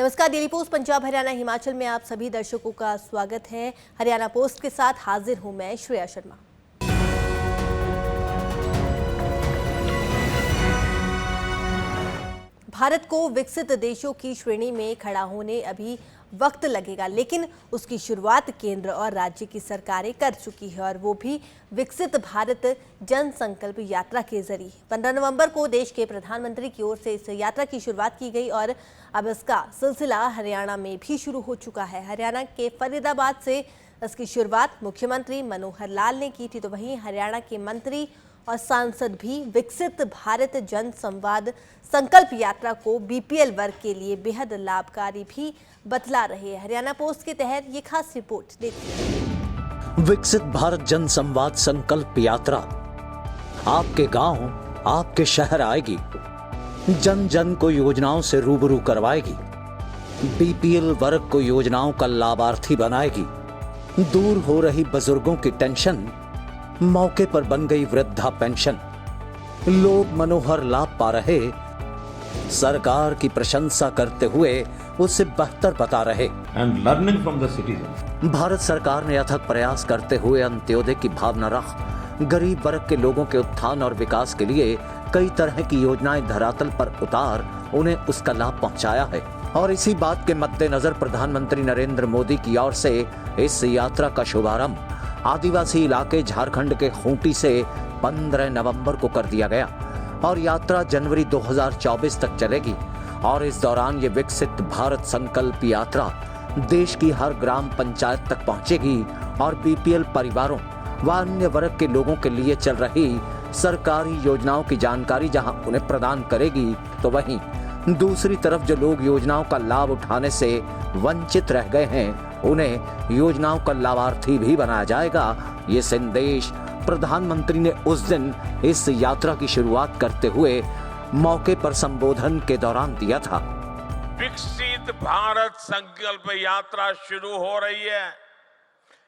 नमस्कार, daily post Punjab Haryana Himachal में आप सभी दर्शकों का स्वागत है। हरियाणा पोस्ट के साथ हाजिर हूं मैं श्रेया शर्मा। भारत को विकसित देशों की श्रेणी में खड़ा होने अभी वक्त लगेगा, लेकिन उसकी शुरुआत केंद्र और राज्य की सरकारें कर चुकी है और वो भी विकसित भारत जन संकल्प यात्रा के जरिए। 15 नवंबर को देश के प्रधानमंत्री की ओर से इस यात्रा की शुरुआत की गई और अब इसका सिलसिला हरियाणा में भी शुरू हो चुका है। हरियाणा के फरीदाबाद से इसकी शुरुआत मुख्यमंत्री मनोहर लाल ने की थी, तो वहीं हरियाणा के मंत्री और सांसद भी विकसित भारत जन संवाद संकल्प यात्रा को बीपीएल वर्ग के लिए बेहद लाभकारी भी बतला रहे हैं। हरियाणा पोस्ट के तहत ये खास रिपोर्ट देखिए। विकसित भारत जन संवाद संकल्प यात्रा आपके गांव, आपके शहर आएगी, जन जन को योजनाओं से रूबरू करवाएगी, बीपीएल वर्ग को योजनाओं का लाभार्थी बनाएगी, दूर हो रही बुजुर्गों की टेंशन मौके पर बन गई वृद्धा पेंशन, लोग मनोहर लाभ पा रहे, सरकार की प्रशंसा करते हुए उसे बेहतर बता रहे। And learning from the citizens. Bharat सरकार ने अथक प्रयास करते हुए अंत्योदय की भावना रख गरीब वर्ग के लोगों के उत्थान और विकास के लिए कई तरह की योजनाएं धरातल पर उतार उन्हें उसका लाभ पहुंचाया है। और इसी बात के मद्देनजर प्रधानमंत्री नरेंद्र मोदी की ओर से इस यात्रा का शुभारंभ आदिवासी इलाके झारखंड के खूंटी से 15 नवंबर को कर दिया गया और यात्रा जनवरी 2024 तक चलेगी। और इस दौरान ये विकसित भारत संकल्प यात्रा देश की हर ग्राम पंचायत तक पहुंचेगी और बीपीएल परिवारों व अन्य वर्ग के लोगों के लिए चल रही सरकारी योजनाओं की जानकारी जहां उन्हें प्रदान करेगी, तो वहीं दूसरी तरफ जो लोग योजनाओं का लाभ उठाने से वंचित रह गए हैं उन्हें योजनाओं का लाभार्थी भी बनाया जाएगा। ये संदेश प्रधानमंत्री ने उस दिन इस यात्रा की शुरुआत करते हुए मौके पर संबोधन के दौरान दिया था। विकसित भारत संकल्प यात्रा शुरू हो रही है।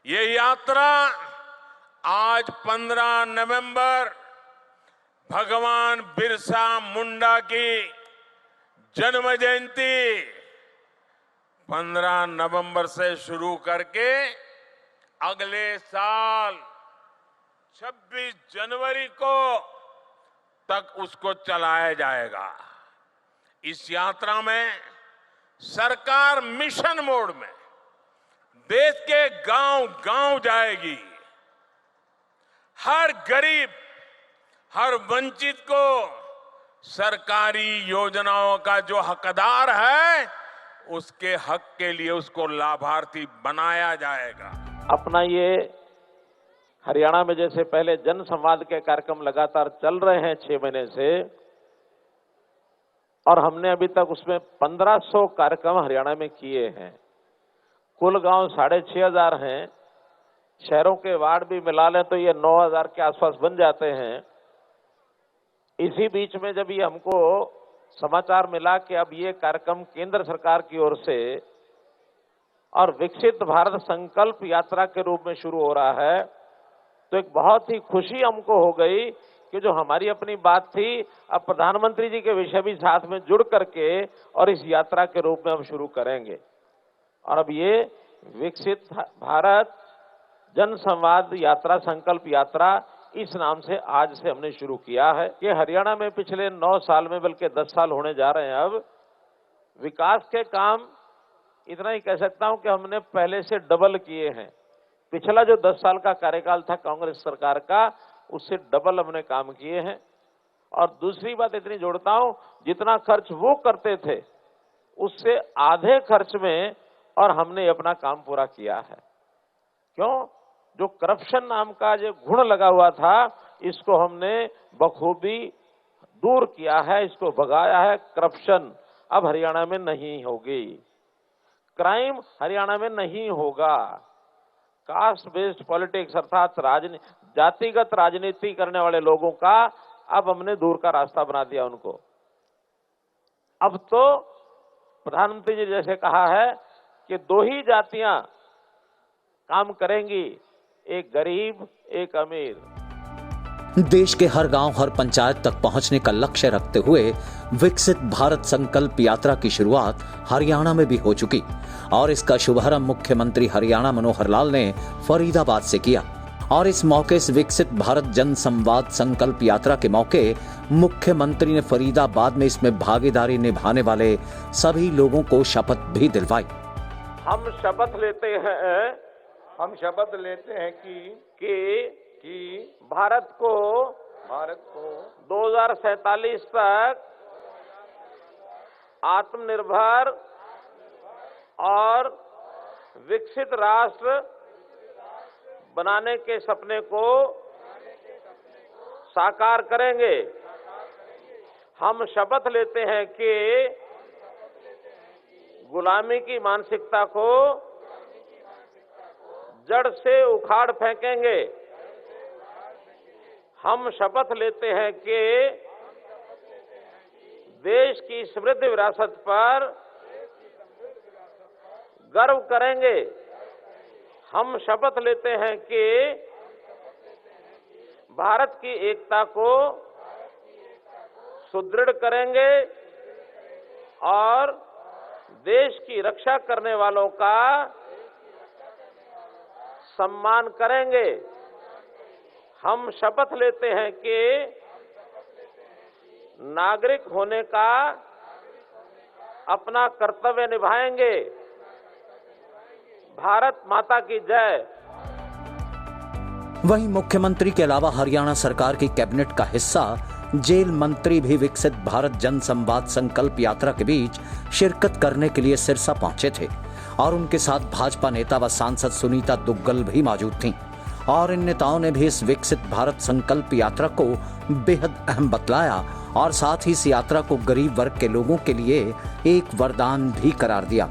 ये यात्रा आज 15 नवंबर भगवान बिरसा मुंडा की जन्म जयंती 15 नवंबर से शुरू करके अगले साल 26 जनवरी को तक उसको चलाया जाएगा। इस यात्रा में सरकार मिशन मोड में देश के गांव-गांव जाएगी। हर गरीब, हर वंचित को सरकारी योजनाओं का जो हकदार है उसके हक के लिए उसको लाभार्थी बनाया जाएगा। अपना ये हरियाणा में जैसे पहले जन संवाद के कार्यक्रम लगातार चल रहे हैं 6 महीने से, और हमने अभी तक उसमें 1500 कार्यक्रम हरियाणा में किए हैं। कुल गांव 6500 हैं, शहरों के वार्ड भी मिला लें तो ये 9000 के आसपास बन जाते हैं। इसी बीच में जब ये हमको समाचार मिला कि अब ये कार्यक्रम केंद्र सरकार की ओर से और विकसित भारत संकल्प यात्रा के रूप में शुरू हो रहा है, तो एक बहुत ही खुशी हमको हो गई कि जो हमारी अपनी बात थी अब प्रधानमंत्री जी के विषय भी साथ में जुड़ करके और इस यात्रा के रूप में हम शुरू करेंगे। और अब ये विकसित भारत जन संवाद यात्रा संकल्प यात्रा इस नाम से आज से हमने शुरू किया है। ये हरियाणा में पिछले 9 साल में बल्कि 10 साल होने जा रहे हैं। अब विकास के काम इतना ही कह सकता हूं कि हमने पहले से डबल किए हैं। पिछला जो 10 साल का कार्यकाल था कांग्रेस सरकार का, उससे डबल हमने काम किए हैं। और दूसरी बात इतनी जोड़ता हूं, जितना खर्च वो करते थे उससे आधे खर्च में और हमने अपना काम पूरा किया है। क्यों? जो करप्शन नाम का जो गुण लगा हुआ था इसको हमने बखूबी दूर किया है, इसको भगाया है। करप्शन अब हरियाणा में नहीं होगी, क्राइम हरियाणा में नहीं होगा। कास्ट बेस्ड पॉलिटिक्स अर्थात जातिगत राजनीति करने वाले लोगों का अब हमने दूर का रास्ता बना दिया उनको। अब तो प्रधानमंत्री जी जैसे कहा है कि 2 ही जातियां काम करेंगी, एक गरीब एक अमीर। देश के हर गांव, हर पंचायत तक पहुंचने का लक्ष्य रखते हुए विकसित भारत संकल्प यात्रा की शुरुआत हरियाणा में भी हो चुकी और इसका शुभारंभ मुख्यमंत्री हरियाणा मनोहर लाल ने फरीदाबाद से किया। और इस मौके से विकसित भारत जन संवाद संकल्प यात्रा के मौके मुख्यमंत्री ने फरीदाबाद में इसमें भागीदारी निभाने वाले सभी लोगों को शपथ भी दिलवाई। हम शपथ लेते हैं कि भारत को 2047 तक आत्मनिर्भर और विकसित राष्ट्र बनाने के सपने को साकार करेंगे। हम शपथ लेते हैं कि गुलामी की मानसिकता को जड़ से उखाड़ फेंकेंगे। हम शपथ लेते हैं कि देश की समृद्ध विरासत पर गर्व करेंगे। हम शपथ लेते हैं कि भारत की एकता को सुदृढ़ करेंगे और देश की रक्षा करने वालों का सम्मान करेंगे। हम शपथ लेते हैं कि नागरिक होने का अपना कर्तव्य निभाएंगे। भारत माता की जय। वहीं मुख्यमंत्री के अलावा हरियाणा सरकार की कैबिनेट का हिस्सा जेल मंत्री भी विकसित भारत जन संवाद संकल्प यात्रा के बीच शिरकत करने के लिए सिरसा पहुंचे थे और उनके साथ भाजपा नेता व सांसद सुनीता दुग्गल भी मौजूद थीं। और इन नेताओं ने भी इस विकसित भारत संकल्प यात्रा को बेहद अहम बतलाया और साथ ही इस यात्रा को गरीब वर्ग के लोगों के लिए एक वरदान भी करार दिया।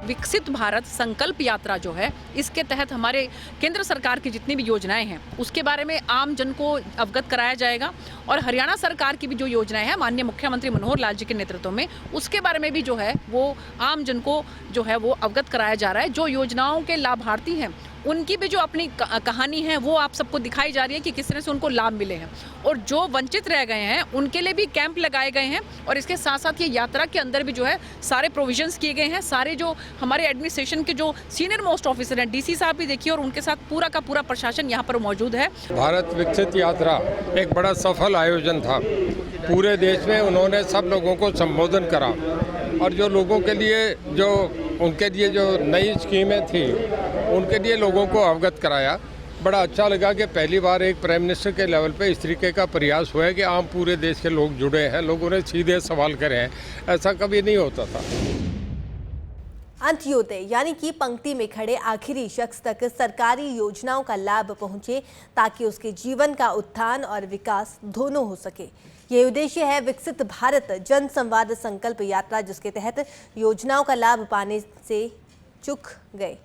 विकसित भारत संकल्प यात्रा जो है, इसके तहत हमारे केंद्र सरकार की जितनी भी योजनाएं हैं उसके बारे में आम जन को अवगत कराया जाएगा और हरियाणा सरकार की भी जो योजनाएं हैं माननीय मुख्यमंत्री मनोहर लाल जी के नेतृत्व में, उसके बारे में भी जो है वो आम जन को जो है वो अवगत कराया जा रहा है। जो योजनाओं के लाभार्थी हैं उनकी भी जो अपनी कहानी है वो आप सबको दिखाई जा रही है कि किस तरह से उनको लाभ मिले हैं और जो वंचित रह गए हैं उनके लिए भी कैंप लगाए गए हैं। और इसके साथ साथ ये यात्रा के अंदर भी जो है सारे प्रोविजंस किए गए हैं। सारे जो हमारे एडमिनिस्ट्रेशन के जो सीनियर मोस्ट ऑफिसर हैं, डीसी साहब भी देखिए, और उनके साथ पूरा का पूरा प्रशासन यहाँ पर मौजूद है। भारत विकसित यात्रा एक बड़ा सफल आयोजन था। पूरे देश में उन्होंने सब लोगों को संबोधन करा और जो लोगों के लिए उनके लिए जो नई स्कीमें थी उनके लिए लोगों को अवगत कराया। बड़ा अच्छा लगा कि पहली बार एक प्राइम मिनिस्टर के लेवल पे इस तरीके का प्रयास हुआ है कि आम पूरे देश के लोग जुड़े हैं, लोगों ने सीधे सवाल करे हैं। ऐसा कभी नहीं होता था। अंत्योदय यानी कि पंक्ति में खड़े आखिरी शख्स तक सरकारी योजनाओं का लाभ पहुंचे ताकि उसके जीवन का उत्थान और विकास दोनों हो सके। ये उद्देश्य है विकसित भारत जन संवाद संकल्प यात्रा, जिसके तहत योजनाओं का लाभ पाने से चूक गए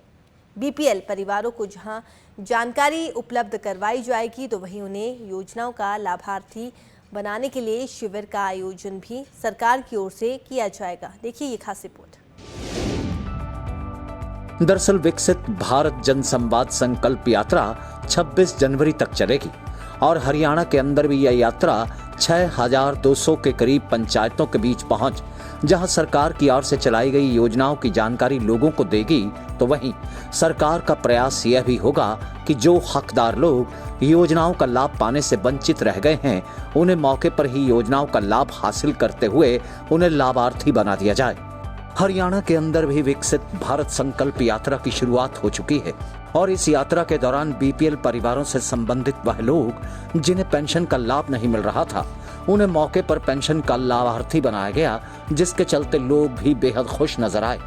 बीपीएल परिवारों को जहां जानकारी उपलब्ध करवाई जाएगी तो वहीं उन्हें योजनाओं का लाभार्थी बनाने के लिए शिविर का आयोजन भी सरकार की ओर से किया जाएगा। देखिए ये खास रिपोर्ट। दरअसल विकसित भारत जन संवाद संकल्प यात्रा 26 जनवरी तक चलेगी और हरियाणा के अंदर भी यह यात्रा 6200 के करीब पंचायतों के बीच पहुंच जहां सरकार की ओर से चलाई गई योजनाओं की जानकारी लोगों को देगी, तो वहीं सरकार का प्रयास यह भी होगा कि जो हकदार लोग योजनाओं का लाभ पाने से वंचित रह गए हैं उन्हें मौके पर ही योजनाओं का लाभ हासिल करते हुए उन्हें लाभार्थी बना दिया जाए। हरियाणा के अंदर भी विकसित भारत संकल्प यात्रा की शुरुआत हो चुकी है और इस यात्रा के दौरान बीपीएल परिवारों से संबंधित वह लोग जिन्हें पेंशन का लाभ नहीं मिल रहा था उन्हें मौके पर पेंशन का लाभार्थी बनाया गया, जिसके चलते लोग भी बेहद खुश नजर आए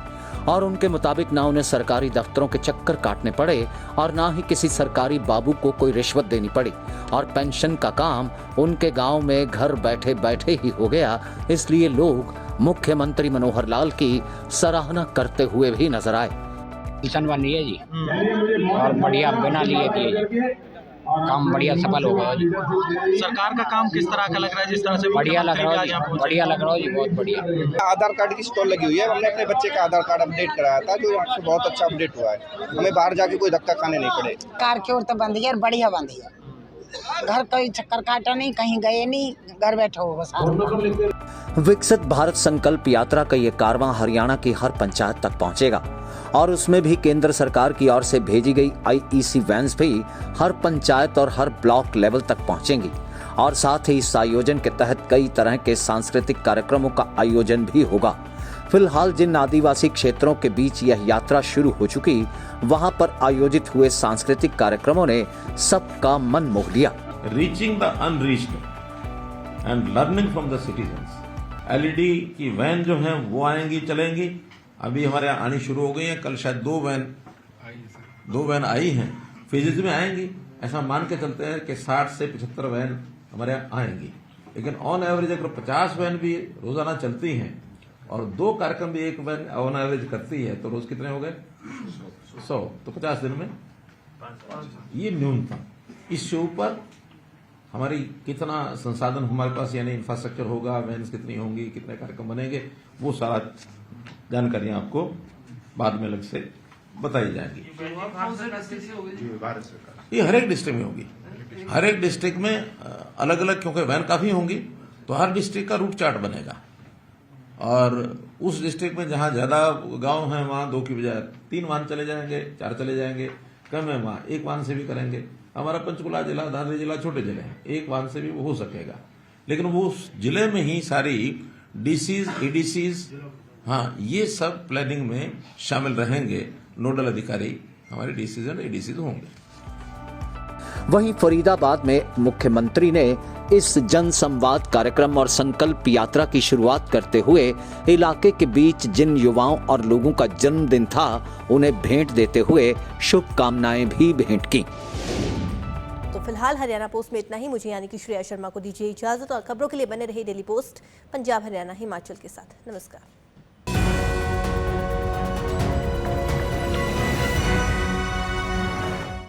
और उनके मुताबिक ना उन्हें सरकारी दफ्तरों के चक्कर काटने पड़े और ना ही किसी सरकारी बाबू को कोई रिश्वत देनी पड़ी और पेंशन का काम उनके गांव में घर बैठे बैठे ही हो गया। इसलिए लोग मुख्यमंत्री मनोहर लाल की सराहना करते हुए भी नजर आए। किसान बन रही है जी और बढ़िया बना लिए कि काम बढ़िया सफल हो गया जी। सरकार का काम किस तरह का लग रहा है? जिस तरह से बढ़िया लग रहा है जी, बढ़िया लग रहा है जी, बहुत बढ़िया। आधार कार्ड की स्टॉल लगी हुई है। हमने अपने बच्चे का आधार कार्ड अपडेट कराया था जो यहाँ से बहुत अच्छा अपडेट हुआ है। हमें बाहर जाके कोई धक्का खाने नहीं पड़े। कार की ओर तो बंद है, बढ़िया बंद है। घर कहीं चक्कर काटा नहीं, कहीं गए नहीं, घर बैठे हो बस। विकसित भारत संकल्प यात्रा का ये कारवां हरियाणा की हर पंचायत तक पहुंचेगा और उसमें भी केंद्र सरकार की ओर से भेजी गई IEC वैन्स भी हर पंचायत और हर ब्लॉक लेवल तक पहुंचेंगी और साथ ही इस आयोजन के तहत कई तरह के सांस्कृतिक कार्यक्रमों का आयोजन भी होगा। फिलहाल जिन आदिवासी क्षेत्रों के बीच यह यात्रा शुरू हो चुकी, वहां पर आयोजित हुए सांस्कृतिक कार्यक्रमों ने सबका मन मोह लिया। Reaching the unreached and learning from the citizens. LED की वैन जो है वो आएंगी, चलेंगी। अभी हमारे यहाँ आनी शुरू हो गई है। कल शायद दो वैन आई हैं, फेजेज में आएंगी। ऐसा मान के चलते हैं कि 60 से 75 वैन हमारे यहाँ आएंगी। लेकिन ऑन एवरेज अगर 50 वैन भी रोजाना चलती हैं और 2 कार्यक्रम भी एक वैन ऑन एवरेज करती है तो रोज कितने हो गए? 100। तो 50 दिन में ये न्यूनतम। इससे ऊपर हमारी कितना संसाधन हमारे पास यानी इंफ्रास्ट्रक्चर होगा, वैन्स कितनी होंगी, कितने कार्यक्रम बनेंगे, वो सारा जानकारियां आपको बाद में अलग से बताई जाएंगी। ये हर एक डिस्ट्रिक्ट में होगी। हर एक डिस्ट्रिक्ट में अलग अलग, क्योंकि वैन काफी होंगी तो हर डिस्ट्रिक्ट का रूट चार्ट बनेगा और उस डिस्ट्रिक्ट में जहां ज्यादा गांव हैं वहां 2 की बजाय 3 वाहन चले जाएंगे, 4 चले जाएंगे। कम है वहां 1 वाहन से भी करेंगे। हमारा पंचकुला जिला, दादरी जिला छोटे जिले हैं, 1 वाहन से भी वो हो सकेगा। लेकिन वो उस जिले में ही सारी DCs, ADCs, हाँ, ये सब प्लानिंग में शामिल रहेंगे। नोडल अधिकारी हमारे DCs और ADCs होंगे। वहीं फरीदाबाद में मुख्यमंत्री ने इस जन संवाद कार्यक्रम और संकल्प यात्रा की शुरुआत करते हुए इलाके के बीच जिन युवाओं और लोगों का जन्मदिन था उन्हें भेंट देते हुए शुभकामनाएं भी भेंट की। तो फिलहाल हरियाणा पोस्ट में इतना ही। मुझे यानी कि श्रेया शर्मा को दीजिए इजाजत और खबरों के लिए बने रहिए डेली पोस्ट पंजाब, हरियाणा, हिमाचल के साथ। नमस्कार।